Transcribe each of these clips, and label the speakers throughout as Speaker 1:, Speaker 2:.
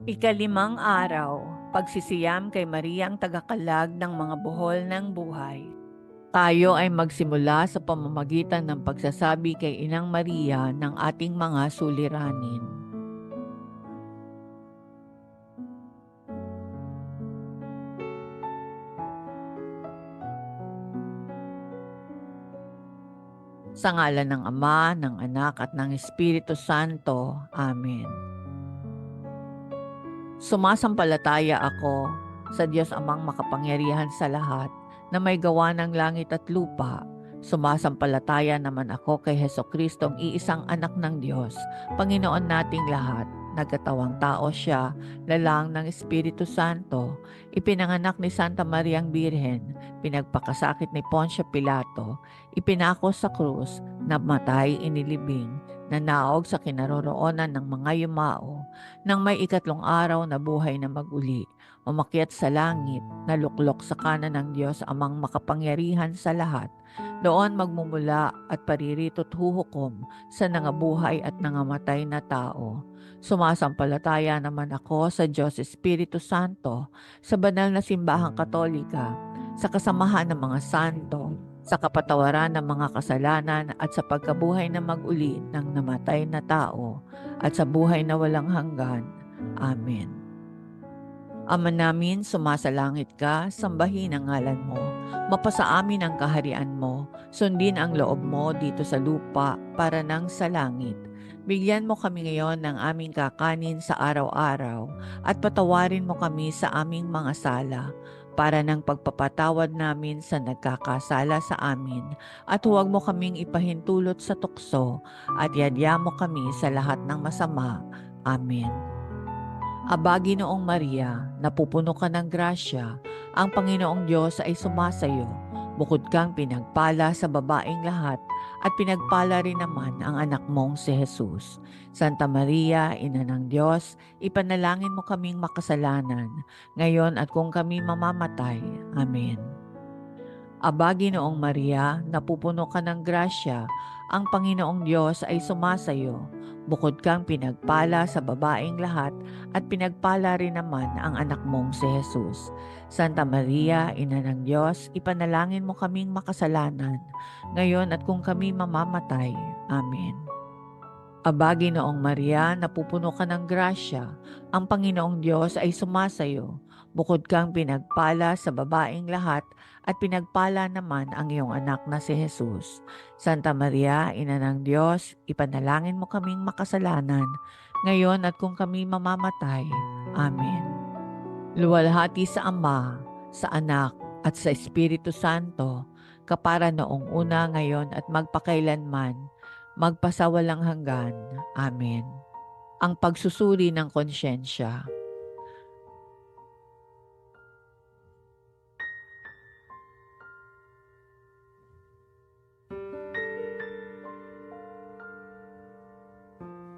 Speaker 1: Ikalimang araw, pagsisiyam kay Mariang tagakalag ng mga buhol ng buhay. Tayo ay magsimula sa pamamagitan ng pagsasabi kay Inang Maria ng ating mga suliranin. Sa ngalan ng Ama, ng Anak at ng Espiritu Santo. Amen. Sumasampalataya ako sa Diyos Amang makapangyarihan sa lahat na may gawa ng langit at lupa. Sumasampalataya naman ako kay Hesukristong iisang anak ng Diyos, Panginoon nating lahat. Nagkatawang tao siya, lalang ng Espiritu Santo, ipinanganak ni Santa Mariang Birhen, pinagpakasakit ni Poncio Pilato, ipinako sa krus, namatay, inilibing, nanaog sa kinaroroonan ng mga yumao, nang may ikatlong araw na buhay na maguli, umakyat sa langit, naluklok sa kanan ng Diyos Amang makapangyarihan sa lahat. Doon magmumula at paririto't huhukom sa nangabuhay at nangamatay na tao. Sumasampalataya naman ako sa Diyos Espiritu Santo, sa banal na simbahang katolika, sa kasamahan ng mga santo, sa kapatawaran ng mga kasalanan at sa pagkabuhay na mag-uli ng namatay na tao at sa buhay na walang hanggan. Amen. Ama namin, sumasalangit ka, sambahin ang ngalan mo. Mapasa amin ang kaharian mo, sundin ang loob mo dito sa lupa para nang sa langit. Bigyan mo kami ngayon ng aming kakanin sa araw-araw at patawarin mo kami sa aming mga sala para ng pagpapatawad namin sa nagkakasala sa amin at huwag mo kaming ipahintulot sa tukso at yadya mo kami sa lahat ng masama. Amen. Aba, Ginoong Maria, napupuno ka ng grasya, ang Panginoong Diyos ay sumasayo. Bukod kang pinagpala sa babaeng lahat, at pinagpala rin naman ang anak mong si Jesus. Santa Maria, Ina ng Diyos, ipanalangin mo kaming makasalanan, ngayon at kung kami mamamatay. Amen. Aba, Ginoong Maria, napupuno ka ng grasya, ang Panginoong Diyos ay sumasayo. Bukod kang pinagpala sa babaeng lahat at pinagpala rin naman ang anak mong si Jesus. Santa Maria, Ina ng Diyos, ipanalangin mo kaming makasalanan, ngayon at kung kami mamamatay. Amen. Aba, Ginoong Maria, napupuno ka ng grasya, ang Panginoong Diyos ay sumasayo. Bukod kang pinagpala sa babaeng lahat at pinagpala naman ang iyong anak na si Jesus. Santa Maria, Ina ng Diyos, ipanalangin mo kaming makasalanan, ngayon at kung kami mamamatay. Amen. Luwalhati sa Ama, sa Anak, at sa Espiritu Santo, kapara noong una, ngayon at magpakailanman, magpasawalang hanggan. Amen. Ang pagsusuri ng konsyensya.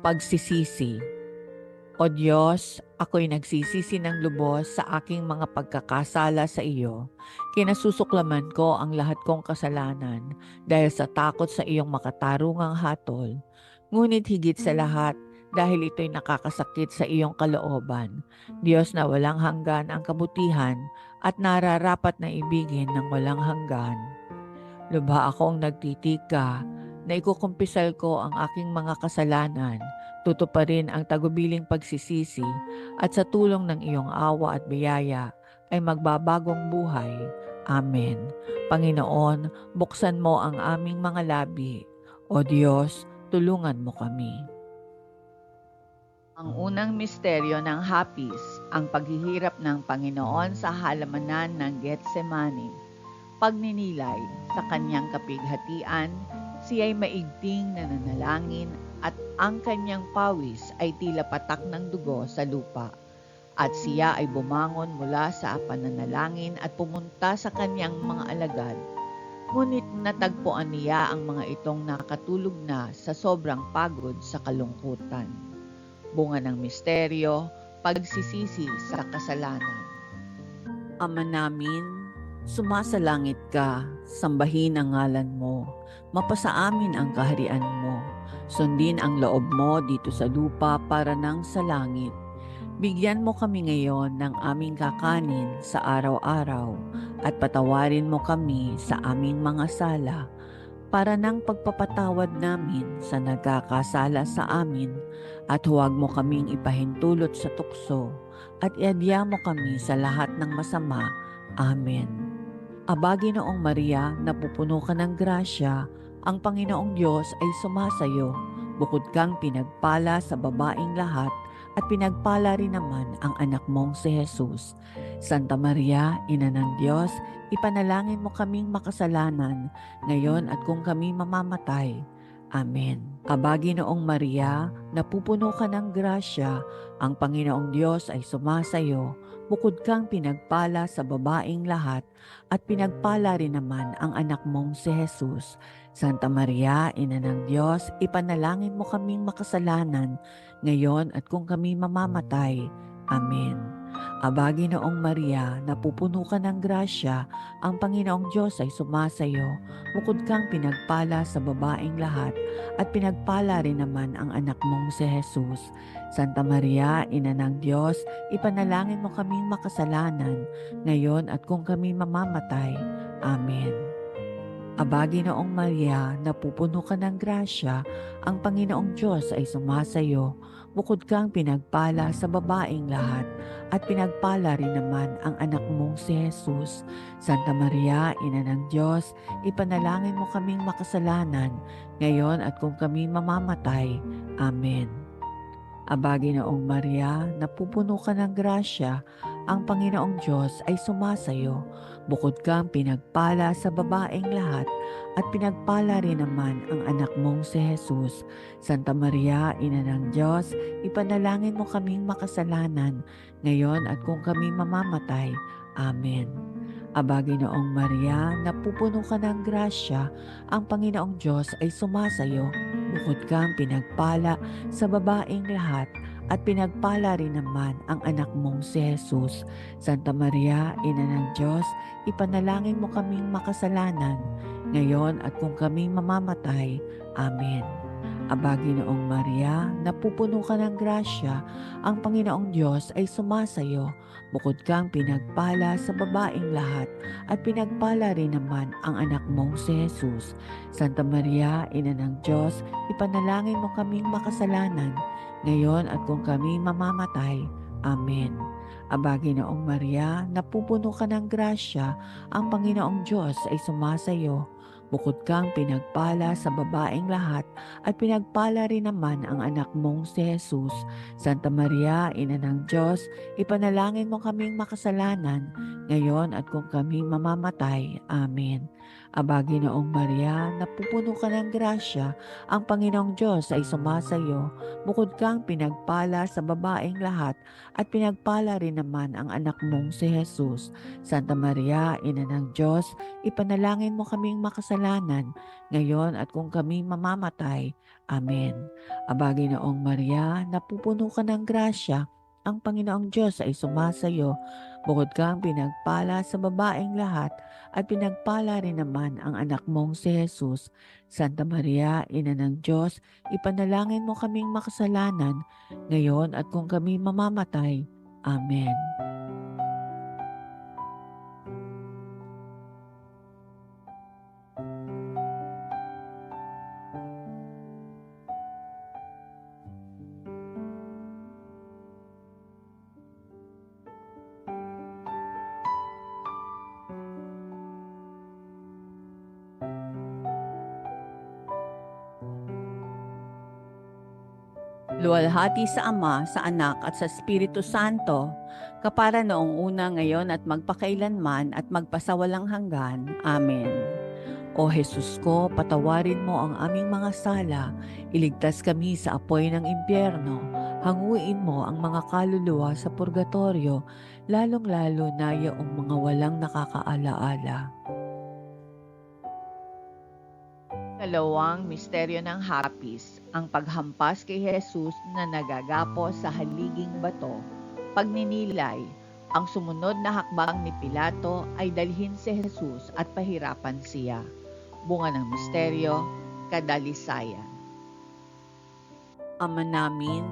Speaker 1: Pagsisisi. O Diyos, ako'y nagsisisi ng lubos sa aking mga pagkakasala sa iyo. Kinasusuklaman ko ang lahat kong kasalanan dahil sa takot sa iyong makatarungang hatol. Ngunit higit sa lahat, dahil ito'y nakakasakit sa iyong kalooban, Diyos na walang hanggan ang kabutihan at nararapat na ibigin ng walang hanggan. Lubha akong nagtitika na ikukumpisal ko ang aking mga kasalanan, tutuparin ang tagubiling pagsisisi at sa tulong ng iyong awa at biyaya ay magbabagong buhay. Amen. Panginoon, buksan mo ang aming mga labi. O Diyos, tulungan mo kami. Ang unang misteryo ng hapis, ang paghihirap ng Panginoon sa halamanan ng Getsemani. Pagninilay sa kanyang kapighatian, siya'y maigting na nanalangin at ang kanyang pawis ay tila patak ng dugo sa lupa. At siya ay bumangon mula sa pananalangin at pumunta sa kanyang mga alagad. Ngunit natagpuan niya ang mga itong nakatulog na sa sobrang pagod sa kalungkutan. Bunga ng misteryo, pagsisisi sa kasalanan. Ama namin, sumasalangit ka, sambahin ang ngalan mo, mapasa amin ang kaharian mo, sundin ang loob mo dito sa lupa para nang sa langit. Bigyan mo kami ngayon ng aming kakanin sa araw-araw at patawarin mo kami sa aming mga sala para ng pagpapatawad namin sa nagkakasala sa amin at huwag mo kaming ipahintulot sa tukso at iadya mo kami sa lahat ng masama. Amen. Aba, Ginoong Maria, napupuno ka ng grasya, ang Panginoong Diyos ay sumasayo. Bukod kang pinagpala sa babaing lahat at pinagpala rin naman ang anak mong si Jesus. Santa Maria, Ina ng Diyos, ipanalangin mo kaming makasalanan, ngayon at kung kami mamamatay. Amen. Aba, Ginoong Maria, napupuno ka ng grasya, ang Panginoong Diyos ay sumasayo. Bukod kang pinagpala sa babaing lahat at pinagpala rin naman ang anak mong si Jesus. Santa Maria, Ina ng Diyos, ipanalangin mo kaming makasalanan, ngayon at kung kami mamamatay. Amen. Aba, Ginoong Maria, napupuno ka ng grasya, ang Panginoong Diyos ay sumasayo. Bukod kang pinagpala sa babaing lahat at pinagpala rin naman ang anak mong si Jesus. Santa Maria, Ina ng Diyos, ipanalangin mo kaming makasalanan, ngayon at kung kami mamamatay. Amen. Aba, Ginoong Maria, napupuno ka ng grasya, ang Panginoong Diyos ay sumasayo. Bukod kang pinagpala sa babaing lahat, at pinagpala rin naman ang anak mong si Jesus. Santa Maria, Ina ng Diyos, ipanalangin mo kaming makasalanan, ngayon at kung kami mamamatay. Amen. Aba, Ginoong Maria, napupuno ka ng grasya, ang Panginoong Diyos ay sumasayo. Bukod kang pinagpala sa babaeng lahat at pinagpala rin naman ang anak mong si Jesus. Santa Maria, Ina ng Diyos, ipanalangin mo kaming makasalanan, ngayon at kung kami mamamatay. Amen. Aba, Ginoong Maria, napupuno ka ng grasya, ang Panginoong Diyos ay sumasayo. Bukod kang pinagpala sa babaeng lahat at pinagpala rin naman ang anak mong si Jesus. Santa Maria, Ina ng Diyos, ipanalangin mo kaming makasalanan, ngayon at kung kami mamamatay. Amen. Aba, Ginoong Maria, napupuno ka ng grasya, ang Panginoong Diyos ay sumasayo. Bukod kang pinagpala sa babaeng lahat at pinagpala rin naman ang anak mong si Jesus. Santa Maria, Ina ng Diyos, ipanalangin mo kaming makasalanan, ngayon at kung kami mamamatay. Amen. Aba, Ginoong Maria, napupuno ka ng grasya, ang Panginoong Diyos ay sumasayo. Bukod kang pinagpala sa babaeng lahat at pinagpala rin naman ang anak mong si Jesus. Santa Maria, Ina ng Diyos, ipanalangin mo kaming makasalanan, ngayon at kung kami mamamatay. Amen. Aba, Ginoong Maria, napupuno ka ng grasya, ang Panginoong Diyos ay sumasayo. Bukod kang pinagpala sa babaeng lahat at pinagpala rin naman ang anak mong si Jesus. Santa Maria, Ina ng Diyos, ipanalangin mo kaming makasalanan, ngayon at kung kami mamamatay. Amen. Aba, Ginoong Maria, napupuno ka ng grasya, ang Panginoong Diyos ay sumasayo. Bukod kang pinagpala sa babaeng lahat at pinagpala rin naman ang anak mong si Jesus. Santa Maria, Ina ng Diyos, ipanalangin mo kaming makasalanan, ngayon at kung kami mamamatay. Amen. Luwalhati sa Ama, sa Anak at sa Espiritu Santo, kapara noong una, ngayon at magpakailanman at magpasawalang hanggan. Amen. O Jesus ko, patawarin mo ang aming mga sala, iligtas kami sa apoy ng impyerno, hanguin mo ang mga kaluluwa sa purgatorio, lalong-lalo na yaong mga walang nakakaalaala. Kalawang misteryo ng hapis, ang paghampas kay Jesus na nagagapos sa haliging bato. Pagninilay, ang sumunod na hakbang ni Pilato ay dalhin si Jesus at pahirapan siya. Bunga ng misteryo, kadalisayan. Ama namin,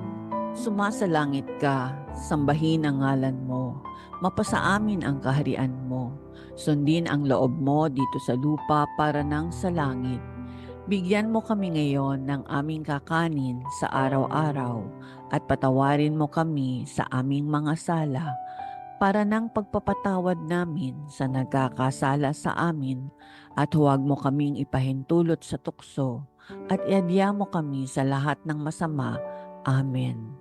Speaker 1: Sumasalangit ka, sambahin ang ngalan mo, mapasa amin ang kaharian mo, sundin ang loob mo dito sa lupa para nang sa langit. Bigyan mo kami ngayon ng aming kakanin sa araw-araw at patawarin mo kami sa aming mga sala para ng pagpapatawad namin sa nagkakasala sa amin at huwag mo kaming ipahintulot sa tukso at iadya mo kami sa lahat ng masama. Amen.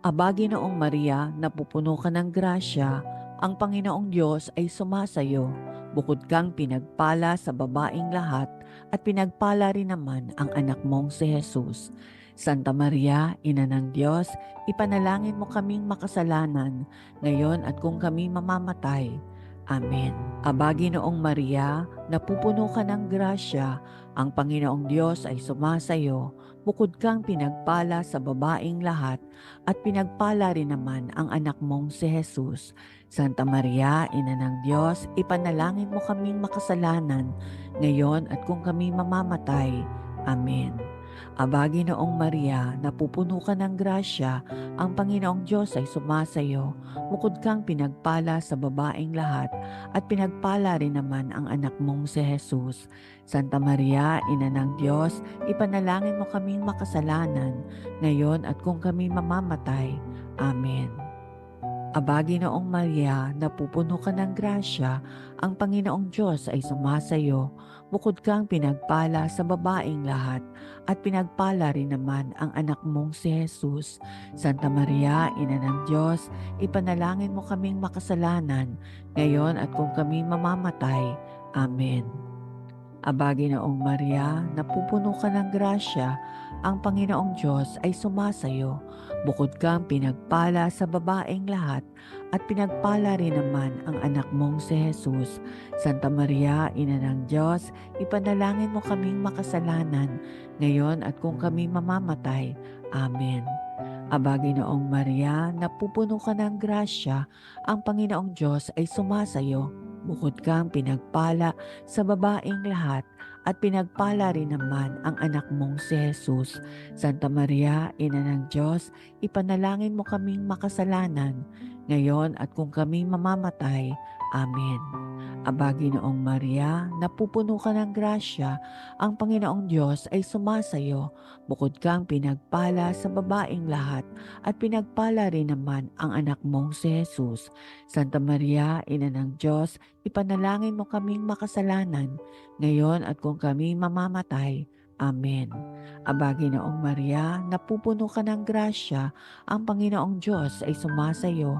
Speaker 1: Aba, Ginoong Maria, napupuno ka ng grasya, ang Panginoong Diyos ay sumasayo. Bukod kang pinagpala sa babaing lahat at pinagpala rin naman ang anak mong si Jesus. Santa Maria, Ina ng Diyos, ipanalangin mo kaming makasalanan, ngayon at kung kami mamamatay. Amen. Aba, Ginoong Maria, napupuno ka ng grasya, ang Panginoong Diyos ay sumasayo. Bukod kang pinagpala sa babaing lahat at pinagpala rin naman ang anak mong si Jesus. Santa Maria, Ina ng Diyos, ipanalangin mo kaming makasalanan, ngayon at kung kami mamamatay. Amen. Aba, Ginoong Maria, napupuno ka ng grasya, ang Panginoong Diyos ay sumasayo. Bukod kang pinagpala sa babaing lahat at pinagpala rin naman ang anak mong si Jesus. Santa Maria, Ina ng Diyos, ipanalangin mo kaming makasalanan, ngayon at kung kami mamamatay. Amen. Aba, Ginoong Maria, napupuno ka ng grasya, ang Panginoong Diyos ay sumasayo. Bukod kang pinagpala sa babaing lahat, at pinagpala rin naman ang anak mong si Jesus. Santa Maria, Ina ng Diyos, ipanalangin mo kaming makasalanan, ngayon at kung kami mamamatay. Amen. Aba, Ginoong Maria, napupuno ka ng grasya, ang Panginoong Diyos ay sumasayo. Bukod kang pinagpala sa babaeng lahat at pinagpala rin naman ang anak mong si Jesus. Santa Maria, Ina ng Diyos, ipanalangin mo kaming makasalanan, ngayon at kung kami mamamatay. Amen. Aba, Ginoong Maria, napupuno ka ng grasya, ang Panginoong Diyos ay sumasayo. Bukod kang pinagpala sa babaeng lahat at pinagpala rin naman ang anak mong si Jesus. Santa Maria, Ina ng Diyos, ipanalangin mo kaming makasalanan, ngayon at kung kami mamamatay. Amen. Aba, Ginoong Maria, napupuno ka ng grasya, ang Panginoong Diyos ay sumasayo. Bukod kang pinagpala sa babaeng lahat at pinagpala rin naman ang anak mong si Jesus. Santa Maria, Ina ng Diyos, ipanalangin mo kaming makasalanan, ngayon at kung kami mamamatay. Amen. Aba, Ginoong Maria, napupuno ka ng grasya, ang Panginoong Diyos ay sumasayo.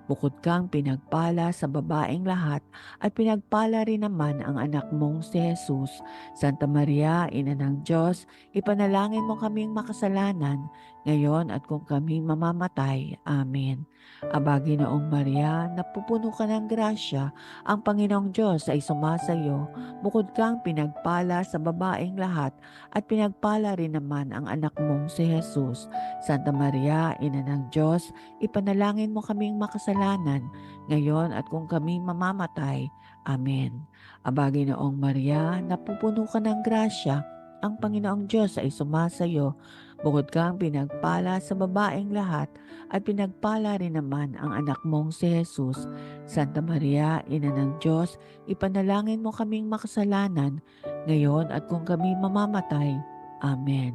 Speaker 1: Bukod kang pinagpala sa babaeng lahat at pinagpala rin naman ang anak mong si Jesus. Santa Maria, Ina ng Diyos, ipanalangin mo kaming makasalanan, ngayon at kung kami mamamatay. Amen. Aba, Ginoong Maria, napupuno ka ng grasya, ang Panginoong Diyos ay sumasayo. Bukod kang pinagpala sa babaeng lahat at pinagpala rin naman ang anak mong si Jesus. Santa Maria, Ina ng Diyos, ipanalangin mo kaming makasalanan, ngayon at kung kami mamamatay. Amen. Aba, Ginoong Maria, napupuno ka ng grasya, ang Panginoong Diyos ay sumasayo. Bukod kang pinagpala sa babaeng lahat at pinagpala rin naman ang anak mong si Jesus. Santa Maria, Ina ng Diyos, ipanalangin mo kaming makasalanan, ngayon at kung kami mamamatay. Amen.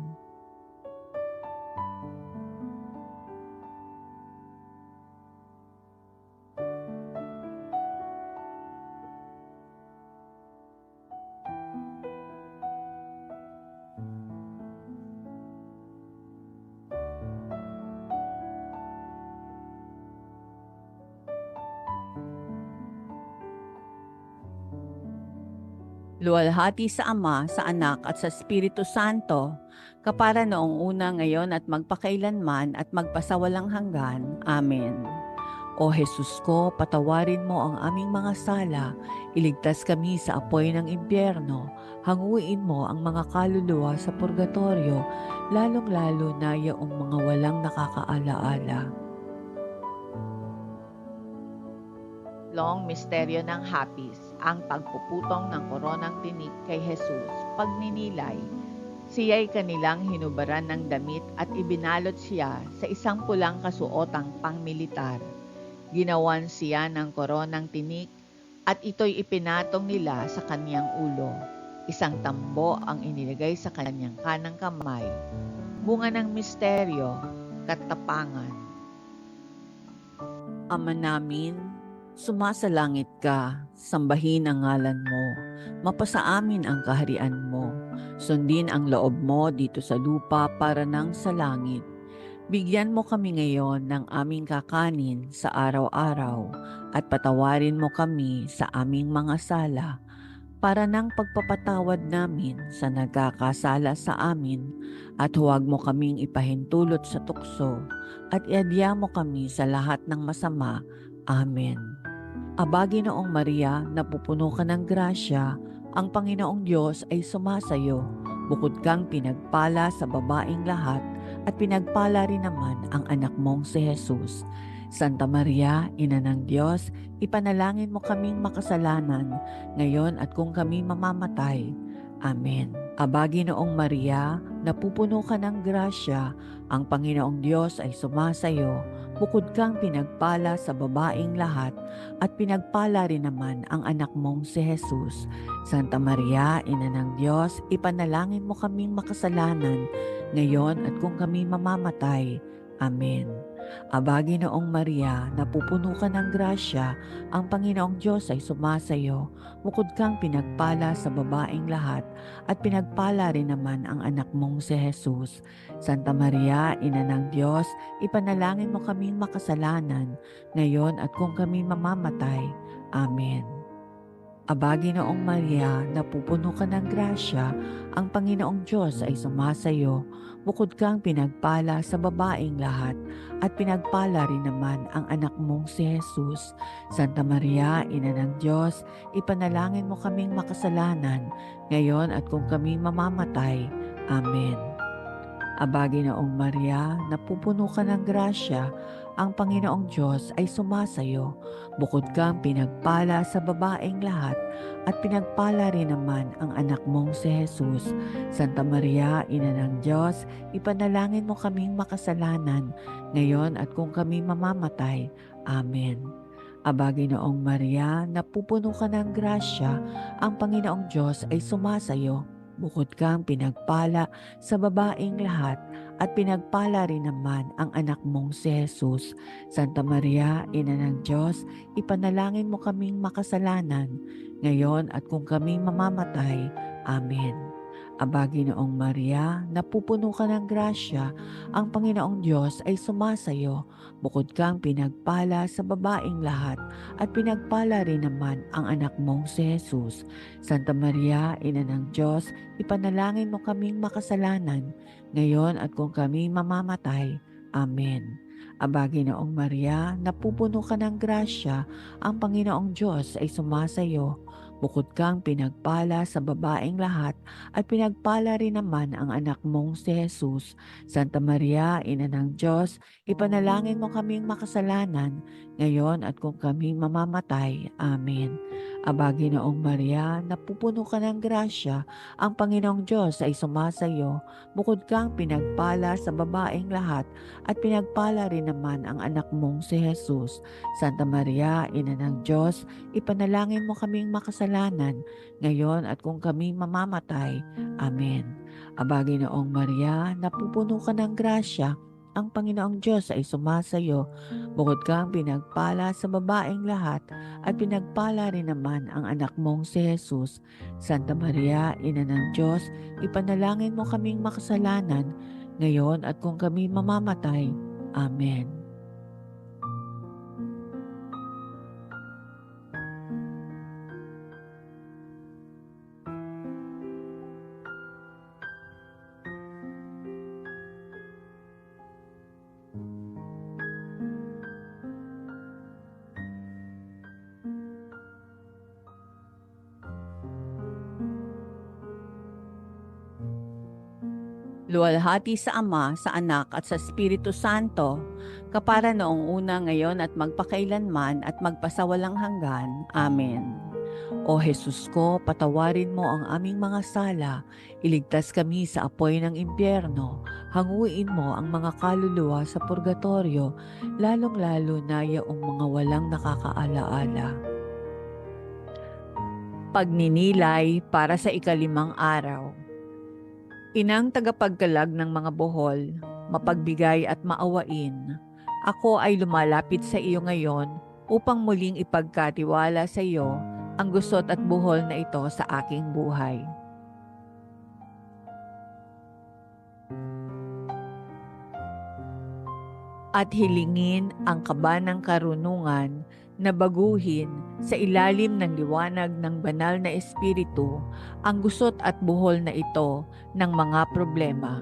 Speaker 1: Luwalhati sa Ama, sa Anak at sa Espiritu Santo, kapara noong una, ngayon at magpakailanman at magpasawalang hanggan. Amen. O Jesus ko, patawarin mo ang aming mga sala, iligtas kami sa apoy ng impyerno, hanguin mo ang mga kaluluwa sa purgatorio, lalong-lalo na yaong mga walang nakakaalaala. Long misteryo ng Hapis, ang pagpuputong ng koronang tinik kay Jesus, pagninilay. Siya'y kanilang hinubaran ng damit at ibinalot siya sa isang pulang kasuotang pangmilitar. Ginawan siya ng koronang tinik at ito'y ipinatong nila sa kanyang ulo. Isang tambo ang inilagay sa kanyang kanang kamay. Bunga ng misteryo, katapangan. Ama namin, sumasalangit ka, sambahin ang ngalan mo, mapasa amin ang kaharian mo, sundin ang loob mo dito sa lupa para nang sa langit. Bigyan mo kami ngayon ng aming kakanin sa araw-araw at patawarin mo kami sa aming mga sala para ng pagpapatawad namin sa nagkakasala sa amin at huwag mo kaming ipahintulot sa tukso at iadya mo kami sa lahat ng masama. Amen. Aba, Ginoong Maria, napupuno ka ng grasya, ang Panginoong Diyos ay sumasayo. Bukod kang pinagpala sa babaeng lahat at pinagpala rin naman ang anak mong si Jesus. Santa Maria, Ina ng Diyos, ipanalangin mo kaming makasalanan, ngayon at kung kami mamamatay. Amen. Aba, Ginoong Maria, napupuno ka ng grasya, ang Panginoong Diyos ay sumasayo. Bukod kang pinagpala sa babaeng lahat at pinagpala rin naman ang anak mong si Jesus. Santa Maria, Ina ng Diyos, ipanalangin mo kaming makasalanan, ngayon at kung kami mamamatay. Amen. Aba, Ginoong Maria, napupuno ka ng grasya, ang Panginoong Diyos ay sumasayo. Bukod kang pinagpala sa babaeng lahat at pinagpala rin naman ang anak mong si Jesus. Santa Maria, Ina ng Diyos, ipanalangin mo kaming makasalanan, ngayon at kung kami mamamatay. Amen. Aba, Ginoong Maria, napupuno ka ng grasya, ang Panginoong Diyos ay sumasayo. Bukod kang pinagpala sa babaeng lahat at pinagpala rin naman ang anak mong si Jesus. Santa Maria, Ina ng Diyos, ipanalangin mo kaming makasalanan, ngayon at kung kami mamamatay. Amen. Aba, Ginoong Maria, napupuno ka ng grasya, ang Panginoong Diyos ay sumasayo. Bukod kang pinagpala sa babaeng lahat at pinagpala rin naman ang anak mong si Jesus. Santa Maria, Ina ng Diyos, ipanalangin mo kaming makasalanan, ngayon at kung kami mamamatay. Amen. Aba, Ginoong Maria, napupuno ka ng grasya, ang Panginoong Diyos ay sumasayo. Bukod kang pinagpala sa babaeng lahat at pinagpala rin naman ang anak mong si Jesus. Santa Maria, Ina ng Diyos, ipanalangin mo kaming makasalanan, ngayon at kung kami mamamatay. Amen. Aba, Ginoong Maria, napupuno ka ng grasya, ang Panginoong Diyos ay sumasayo. Bukod kang pinagpala sa babaeng lahat at pinagpala rin naman ang anak mong si Jesus. Santa Maria, Ina ng Diyos, ipanalangin mo kaming makasalanan, ngayon at kung kami mamamatay. Amen. Aba, Ginoong Maria, napupuno ka ng grasya, ang Panginoong Diyos ay sumasayo. Bukod kang pinagpala sa babaeng lahat at pinagpala rin naman ang anak mong si Jesus. Santa Maria, Ina ng Diyos, ipanalangin mo kaming makasalanan, ngayon at kung kami mamamatay. Amen. Aba, Ginoong Maria, napupuno ka ng grasya, ang Panginoong Diyos ay sumasayo. Bukod kang pinagpala sa babaeng lahat at pinagpala rin naman ang anak mong si Jesus. Santa Maria, Ina ng Diyos, ipanalangin mo kaming makasalanan, ngayon at kung kami mamamatay. Amen. Aba, Ginoong Maria, napupuno ka ng grasya, ang Panginoong Diyos ay sumasayo. Bukod kang pinagpala sa babaeng lahat at pinagpala rin naman ang anak mong si Jesus. Santa Maria, Ina ng Diyos, ipanalangin mo kaming makasalanan, ngayon at kung kami mamamatay. Amen. Luwalhati sa Ama, sa Anak at sa Espiritu Santo, kapara noong una, ngayon at magpakailanman at magpasawalang hanggan. Amen. O Jesus ko, patawarin mo ang aming mga sala, iligtas kami sa apoy ng impyerno, hanguin mo ang mga kaluluwa sa purgatorio, lalong-lalo na yaong mga walang nakakaalaala. Pagninilay para sa ikalimang araw. Inang tagapagkalag ng mga buhol, mapagbigay at maawain, ako ay lumalapit sa iyo ngayon upang muling ipagkatiwala sa iyo ang gusot at buhol na ito sa aking buhay. At hilingin ang kaba ng karunungan na baguhin sa ilalim ng liwanag ng banal na espiritu ang gusot at buhol na ito ng mga problema.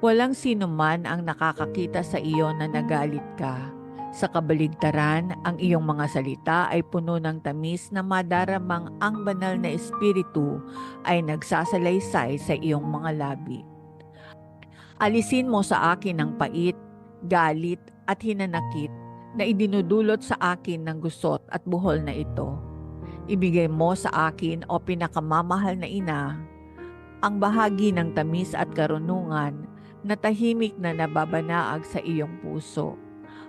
Speaker 1: Walang sino man ang nakakakita sa iyo na nagalit ka. Sa kabaligtaran, ang iyong mga salita ay puno ng tamis na madaramang ang banal na espiritu ay nagsasalaysay sa iyong mga labi. Alisin mo sa akin ang pait, galit at hinanakit na idinudulot sa akin ng gusot at buhol na ito. Ibigay mo sa akin, o pinakamamahal na ina, ang bahagi ng tamis at karunungan na tahimik na nababanaag sa iyong puso.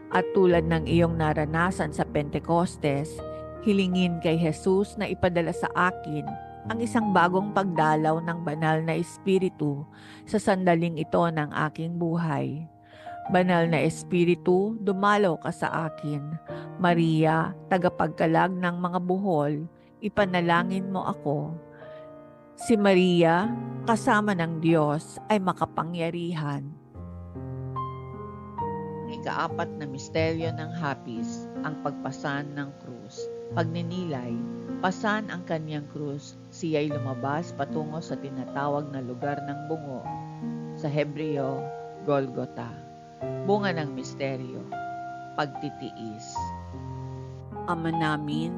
Speaker 1: At tulad ng iyong naranasan sa Pentecostes, hilingin kay Jesus na ipadala sa akin ang isang bagong pagdalaw ng banal na espiritu sa sandaling ito ng aking buhay. Banal na espiritu, dumalaw ka sa akin. Maria, tagapagkalag ng mga buhol, ipanalangin mo ako. Si Maria, kasama ng Diyos, ay makapangyarihan. Ikaapat na misteryo ng hapis, ang pagpasan ng krus. Pagninilay, pasan ang kanyang krus, siya'y lumabas patungo sa tinatawag na lugar ng bungo. Sa Hebreo, Golgota. Bunga ng misteryo, pagtitiis. Ama namin,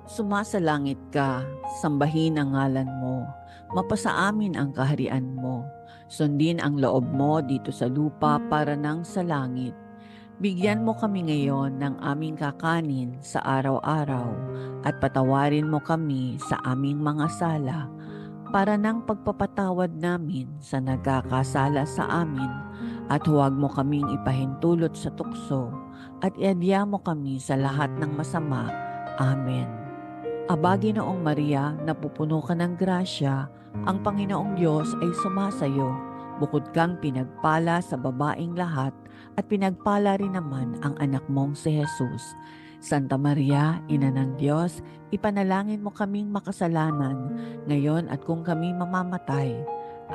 Speaker 1: sumasalangit ka, sambahin ang ngalan mo, mapasa amin ang kaharian mo, sundin ang loob mo dito sa lupa para nang sa langit. Bigyan mo kami ngayon ng aming kakanin sa araw-araw at patawarin mo kami sa aming mga sala para nang pagpapatawad namin sa nagkakasala sa amin at huwag mo kaming ipahintulot sa tukso at iadya mo kami sa lahat ng masama. Amen. Aba, Ginoong Maria, napupuno ka ng grasya, ang Panginoong Diyos ay sumasayo. Bukod kang pinagpala sa babaing lahat at pinagpala rin naman ang anak mong si Jesus. Santa Maria, Ina ng Diyos, ipanalangin mo kaming makasalanan, ngayon at kung kami mamamatay.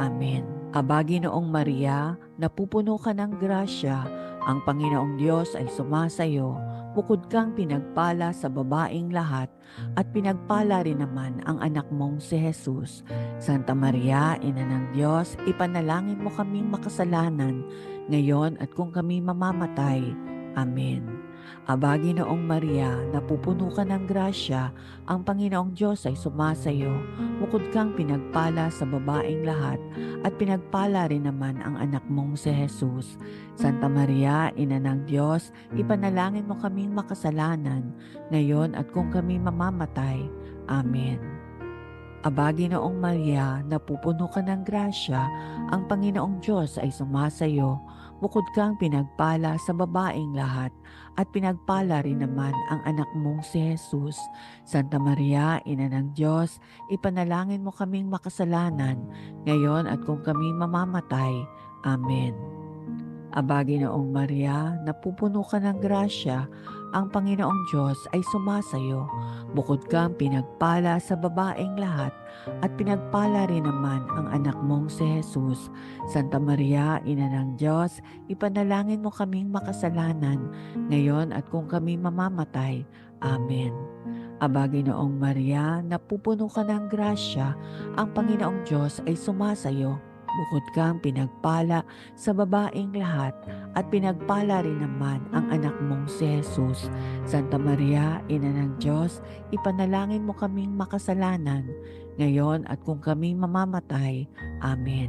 Speaker 1: Amen. Aba, Ginoong Maria, napupuno ka ng grasya, ang Panginoong Diyos ay sumasayo. Bukod kang pinagpala sa babaing lahat at pinagpala rin naman ang anak mong si Jesus. Santa Maria, Ina ng Diyos, ipanalangin mo kaming makasalanan, ngayon at kung kami mamamatay. Amen. Aba, Ginoong Maria, napupuno ka ng grasya, ang Panginoong Diyos ay sumasayo. Bukod kang pinagpala sa babaing lahat at pinagpala rin naman ang anak mong si Jesus. Santa Maria, Ina ng Diyos, ipanalangin mo kaming makasalanan, ngayon at kung kami mamamatay. Amen. Aba, Ginoong Maria, napupuno ka ng grasya, ang Panginoong Diyos ay sumasayo. Bukod kang pinagpala sa babaing lahat at pinagpala rin naman ang anak mong si Jesus. Santa Maria, Ina ng Diyos, ipanalangin mo kaming makasalanan, ngayon at kung kami mamamatay. Amen. Aba, Ginoong Maria, napupuno ka ng grasya, ang Panginoong Diyos ay sumasayo. Bukod kang pinagpala sa babaeng lahat at pinagpala rin naman ang anak mong si Jesus. Santa Maria, Ina ng Diyos, ipanalangin mo kaming makasalanan, ngayon at kung kami mamamatay. Amen. Aba, Ginoong Maria, napupuno ka ng grasya, ang Panginoong Diyos ay sumasayo. Bukod kang pinagpala sa babaeng lahat at pinagpala rin naman ang anak mong si Jesus. Santa Maria, Ina ng Diyos, ipanalangin mo kaming makasalanan, ngayon at kung kami mamamatay. Amen.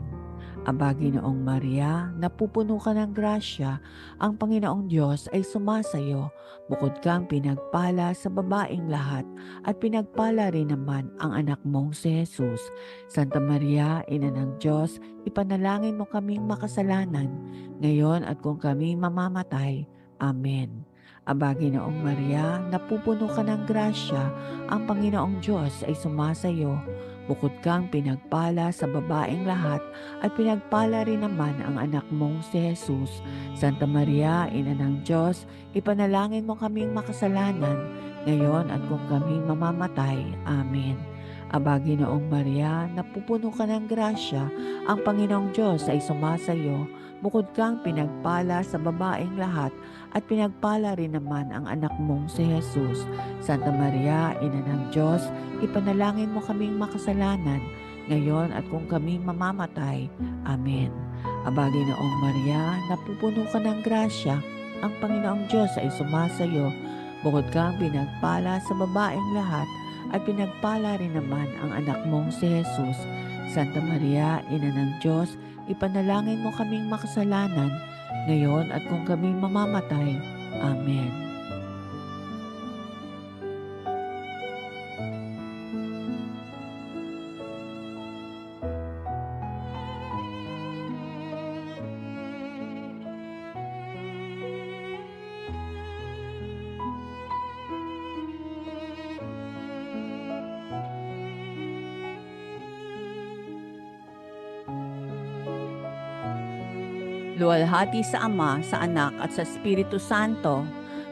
Speaker 1: Aba, Ginoong Maria, napupuno ka ng grasya, ang Panginoong Diyos ay sumasayo. Bukod kang pinagpala sa babaeng lahat, at pinagpala rin naman ang anak mong si Jesus. Santa Maria, Ina ng Diyos, ipanalangin mo kaming makasalanan, ngayon at kung kami mamamatay. Amen. Aba, Ginoong Maria, napupuno ka ng grasya, ang Panginoong Diyos ay sumasayo. Bukod kang pinagpala sa babaeng lahat, at pinagpala rin naman ang anak mong si Jesus. Santa Maria, Ina ng Diyos, ipanalangin mo kaming makasalanan, ngayon at kung kami mamamatay. Amen. Aba, Ginoong Maria, napupuno ka ng grasya, ang Panginoong Diyos ay sumasayo. Bukod kang pinagpala sa babaeng lahat, at pinagpala rin naman ang anak mong si Jesus. Santa Maria, Ina ng Diyos, ipanalangin mo kaming makasalanan, ngayon at kung kami mamamatay. Amen. Aba, Ginoong Maria, napupuno ka ng grasya, ang Panginoong Diyos ay sumasayo. Bukod kang pinagpala sa babaeng lahat, at pinagpala rin naman ang anak mong si Jesus. Santa Maria, Ina ng Diyos, ipanalangin mo kaming makasalanan, ngayon at kung kami mamamatay. Amen.
Speaker 2: Luwalhati sa Ama, sa Anak at sa Espiritu Santo,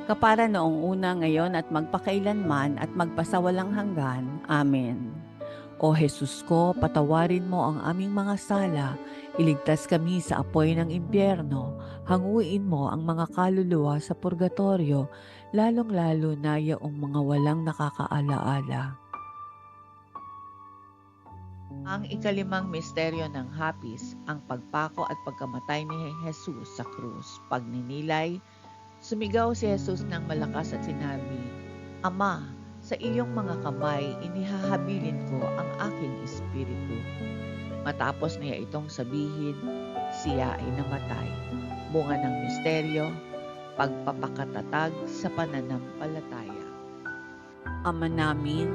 Speaker 2: kapara noong una, ngayon at magpakailanman at magpasawalang hanggan. Amen. O Jesus ko, patawarin mo ang aming mga sala, iligtas kami sa apoy ng impyerno, hanguin mo ang mga kaluluwa sa purgatorio, lalong-lalo na yaong mga walang nakakaalaala.
Speaker 1: Ang ikalimang misteryo ng hapis, ang pagpako at pagkamatay ni Jesus sa krus. Pagninilay, sumigaw si Jesus ng malakas at sinabi, Ama, sa iyong mga kamay inihahabilin ko ang aking espiritu. Matapos niya itong sabihin, siya ay namatay. Bunga ng misteryo, pagpapakatatag sa pananampalataya.
Speaker 2: Ama namin,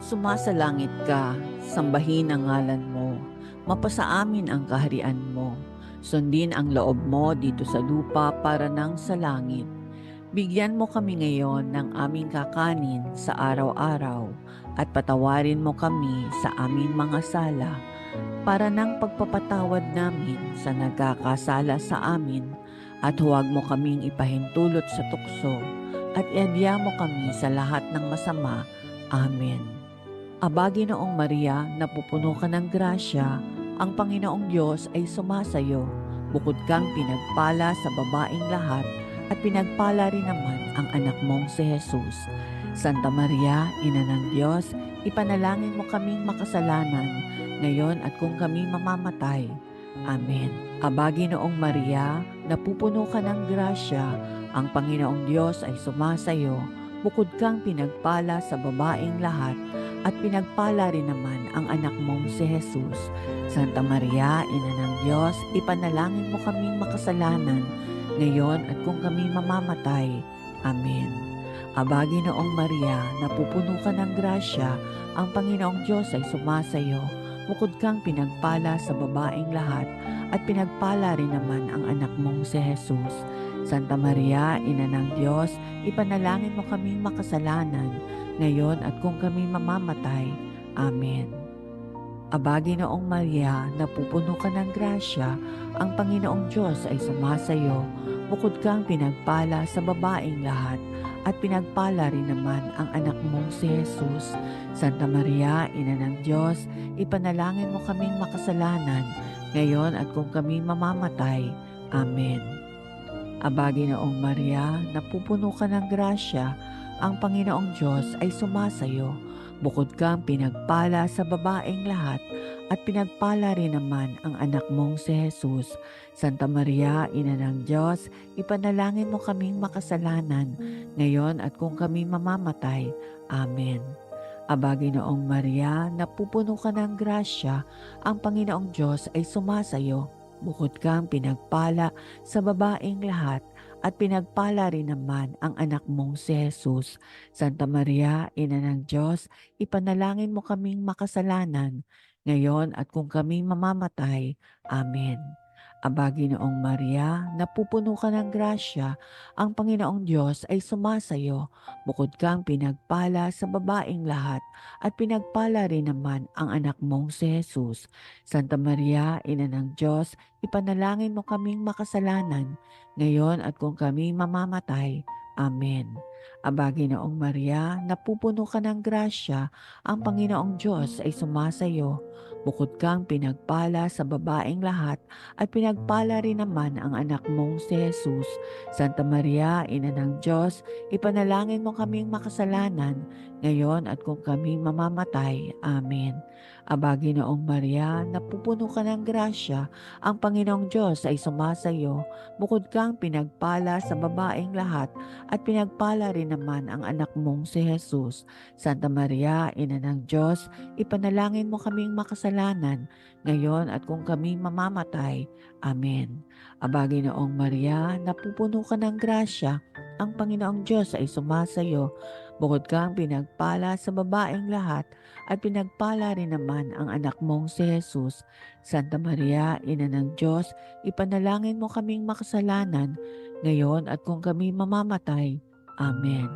Speaker 2: sumasalangit ka, sambahin ang ngalan mo, mapasa amin ang kaharian mo, sundin ang loob mo dito sa lupa para nang sa langit. Bigyan mo kami ngayon ng aming kakanin sa araw-araw at patawarin mo kami sa aming mga sala para nang pagpapatawad namin sa nagkakasala sa amin, at huwag mo kaming ipahintulot sa tukso at iadya mo kami sa lahat ng masama. Amen. Aba, Ginoong Maria, napupuno ka ng grasya, ang Panginoong Diyos ay sumasayo. Bukod kang pinagpala sa babaeng lahat, at pinagpala rin naman ang anak mong si Jesus. Santa Maria, Ina ng Diyos, ipanalangin mo kaming makasalanan, ngayon at kung kami mamamatay. Amen. Aba, Ginoong Maria, napupuno ka ng grasya, ang Panginoong Diyos ay sumasayo. Bukod kang pinagpala sa babaeng lahat, at pinagpala rin naman ang anak mong si Jesus. Santa Maria, Ina ng Diyos, ipanalangin mo kaming makasalanan, ngayon at kung kami mamamatay. Amen. Aba, Ginoong Maria, napupuno ka ng grasya, ang Panginoong Diyos ay sumasayo. Bukod kang pinagpala sa babaeng lahat, at pinagpala rin naman ang anak mong si Jesus. Santa Maria, Ina ng Diyos, ipanalangin mo kaming makasalanan, ngayon at kung kami mamamatay. Amen. Aba, Ginoong Maria, napupuno ka ng grasya, ang Panginoong Diyos ay sumasayo. Bukod kang pinagpala sa babaeng lahat, at pinagpala rin naman ang anak mong si Jesus. Santa Maria, Ina ng Diyos, ipanalangin mo kaming makasalanan, ngayon at kung kami mamamatay. Amen. Aba, Ginoong Maria, napupuno ka ng grasya, ang Panginoong Diyos ay sumasayo. Bukod kang pinagpala sa babaeng lahat, at pinagpala rin naman ang anak mong si Jesus. Santa Maria, Ina ng Diyos, ipanalangin mo kaming makasalanan, ngayon at kung kami mamamatay. Amen. Aba, Ginoong Maria, napupuno ka ng grasya, ang Panginoong Diyos ay sumasayo. Bukod kang pinagpala sa babaeng lahat, at pinagpala rin naman ang anak mong si Jesus. Santa Maria, Ina ng Diyos, ipanalangin mo kaming makasalanan, ngayon at kung kami mamamatay. Amen. Aba, Ginoong Maria, napupuno ka ng grasya, ang Panginoong Diyos ay sumasayo. Bukod kang pinagpala sa babaeng lahat, at pinagpala rin naman ang anak mong si Jesus. Santa Maria, Ina ng Diyos, ipanalangin mo kaming makasalanan, ngayon at kung kami mamamatay. Amen. Aba, Ginoong Maria, napupuno ka ng grasya, ang Panginoong Diyos ay sumasayo. Bukod kang pinagpala sa babaeng lahat, at pinagpala rin naman ang anak mong si Jesus. Santa Maria, Ina ng Diyos, ipanalangin mo kaming makasalanan, ngayon at kung kami mamamatay. Amen. Aba, Ginoong Maria, napupuno ka ng grasya, ang Panginoong Diyos ay sumasayo. Bukod kang pinagpala sa babaeng lahat, at pinagpala rin naman ang anak mong si Jesus. Santa Maria, Ina ng Diyos, ipanalangin mo kaming makasalanan, ngayon at kung kami mamamatay. Amen. Aba, Ginoong Maria, napupuno ka ng grasya, ang Panginoong Diyos ay sumasayo. Bukod kang pinagpala sa babaeng lahat, at pinagpala rin naman ang anak mong si Jesus. Santa Maria, Ina ng Diyos, ipanalangin mo kaming makasalanan, ngayon at kung kami mamamatay. Amen.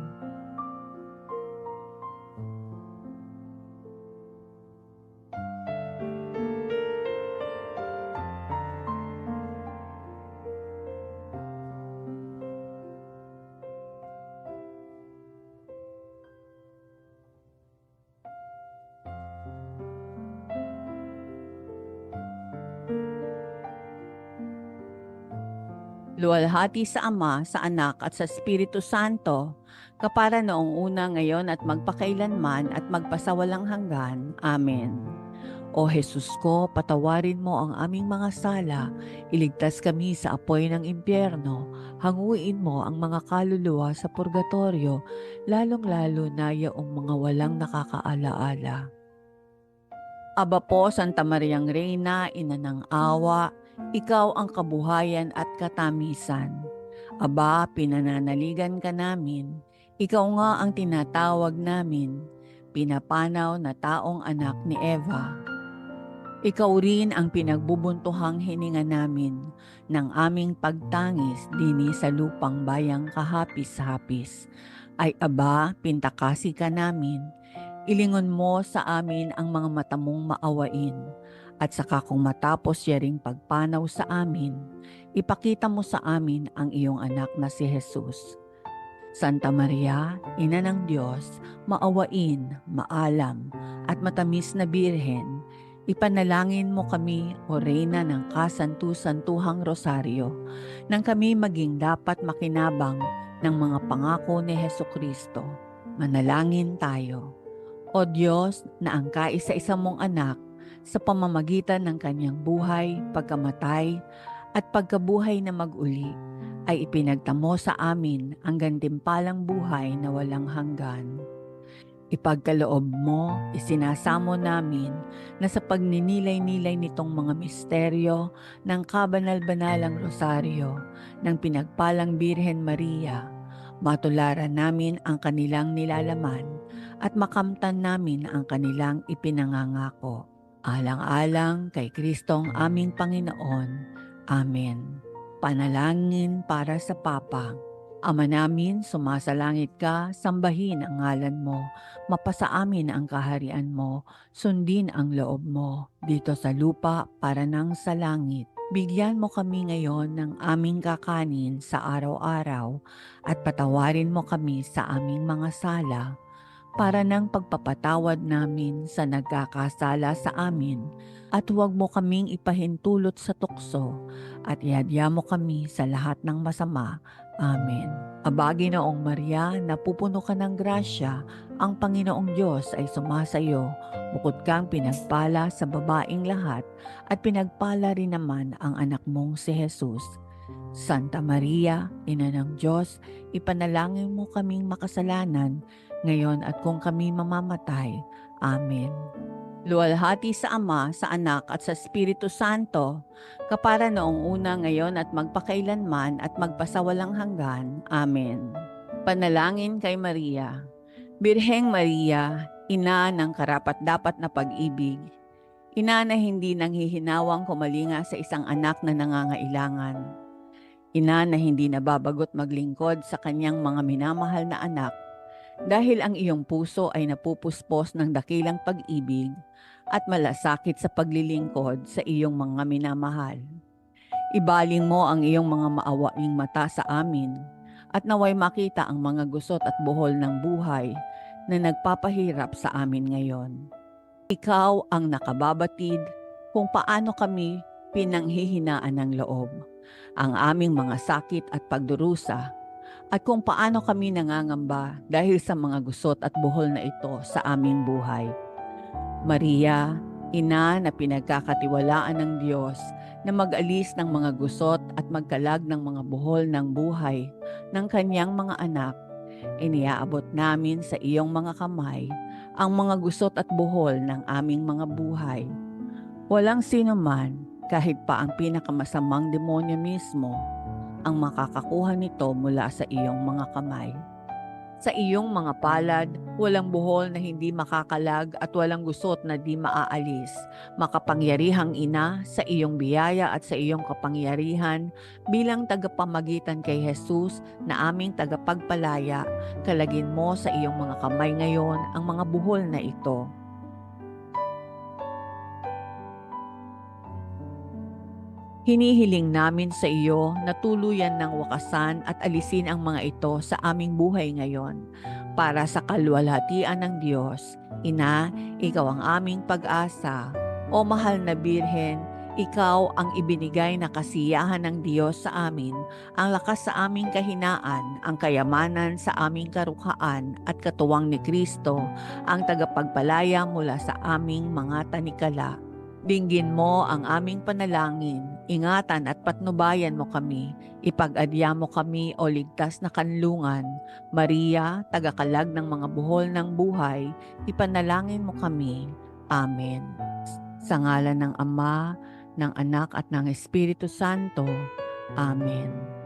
Speaker 2: Luwalhati sa Ama, sa Anak at sa Espiritu Santo, kapara noong una, ngayon at magpakailanman at magpasawalang hanggan. Amen. O Jesus ko, patawarin mo ang aming mga sala, iligtas kami sa apoy ng impyerno, hanguin mo ang mga kaluluwa sa purgatorio, lalong-lalo na yaong mga walang nakakaalaala. Aba po, Santa Mariang Reyna, Ina ng Awa, ikaw ang kabuhayan at katamisan. Aba, pinananaligan ka namin. Ikaw nga ang tinatawag namin, pinapanaw na taong anak ni Eva. Ikaw rin ang pinagbubuntuhang hininga namin ng aming pagtangis dini sa lupang bayang kahapis-hapis. Ay aba, pintakasi ka namin. Ilingon mo sa amin ang mga mata mong maawain. At saka kung matapos yaring pagpanaw sa amin, ipakita mo sa amin ang iyong anak na si Jesus. Santa Maria, Ina ng Diyos, maawain, maalam, at matamis na Birhen, ipanalangin mo kami, O Reyna ng Kasantu-Santuhang Rosaryo, nang kami maging dapat makinabang ng mga pangako ni Hesukristo. Manalangin tayo. O Diyos, na ang kaisa-isa mong anak, sa pamamagitan ng kanyang buhay, pagkamatay, at pagkabuhay na mag-uli, ay ipinagtamo sa amin ang gantimpalang buhay na walang hanggan. Ipagkaloob mo, isinasamo namin na sa pagninilay-nilay nitong mga misteryo ng kabanal-banalang rosaryo ng pinagpalang Birhen Maria, matularan namin ang kanilang nilalaman at makamtan namin ang kanilang ipinangangako. Alang-alang kay Kristong aming Panginoon. Amen. Panalangin para sa Papa. Ama namin, sumasalangit ka, sambahin ang ngalan mo, mapasa amin ang kaharian mo, sundin ang loob mo, dito sa lupa para nang sa langit. Bigyan mo kami ngayon ng aming kakanin sa araw-araw, at patawarin mo kami sa aming mga sala, para ng pagpapatawad namin sa nagkakasala sa amin, at huwag mo kaming ipahintulot sa tukso, at ihadya mo kami sa lahat ng masama. Amen. Aba, Ginoong Maria, napupuno ka ng grasya, ang Panginoong Diyos ay sumasayo. Bukod kang pinagpala sa babaeng lahat, at pinagpala rin naman ang anak mong si Jesus. Santa Maria, Ina ng Diyos, ipanalangin mo kaming makasalanan, ngayon at kung kami mamamatay. Amen. Luwalhati sa Ama, sa Anak at sa Espiritu Santo, kapara noong una, ngayon at magpakailanman at magpasawalang hanggan. Amen. Panalangin kay Maria. Birheng Maria, Ina ng karapat-dapat na pag-ibig, Ina na hindi nanghihinawang kumalinga sa isang anak na nangangailangan, Ina na hindi nababagot maglingkod sa kanyang mga minamahal na anak, dahil ang iyong puso ay napupuspos ng dakilang pag-ibig at malasakit sa paglilingkod sa iyong mga minamahal. Ibaling mo ang iyong mga maawaing mata sa amin at naway makita ang mga gusot at buhol ng buhay na nagpapahirap sa amin ngayon. Ikaw ang nakababatid kung paano kami pinanghihinaan ng loob, ang aming mga sakit at pagdurusa, at kung paano kami nangangamba dahil sa mga gusot at buhol na ito sa aming buhay. Maria, Ina na pinagkakatiwalaan ng Diyos na mag-alis ng mga gusot at magkalag ng mga buhol ng buhay ng kanyang mga anak, iniaabot namin sa iyong mga kamay ang mga gusot at buhol ng aming mga buhay. Walang sino man, kahit pa ang pinakamasamang demonyo mismo, ang makakakuha nito mula sa iyong mga kamay. Sa iyong mga palad, walang buhol na hindi makakalag at walang gusot na di maaalis. Makapangyarihang Ina, sa iyong biyaya at sa iyong kapangyarihan, bilang tagapamagitan kay Jesus na aming tagapagpalaya, kalagin mo sa iyong mga kamay ngayon ang mga buhol na ito. Hinihiling namin sa iyo na tuluyan ng wakasan at alisin ang mga ito sa aming buhay ngayon. Para sa kaluwalhatian ng Diyos, Ina, ikaw ang aming pag-asa. O mahal na Birhen, ikaw ang ibinigay na kasiyahan ng Diyos sa amin, ang lakas sa aming kahinaan, ang kayamanan sa aming karukhaan at katuwang ni Kristo, ang tagapagpalaya mula sa aming mga tanikala. Dinggin mo ang aming panalangin, ingatan at patnubayan mo kami, ipag-adya mo kami o ligtas na kanlungan. Maria, tagakalag ng mga buhol ng buhay, ipanalangin mo kami. Amen. Sa ngalan ng Ama, ng Anak at ng Espiritu Santo. Amen.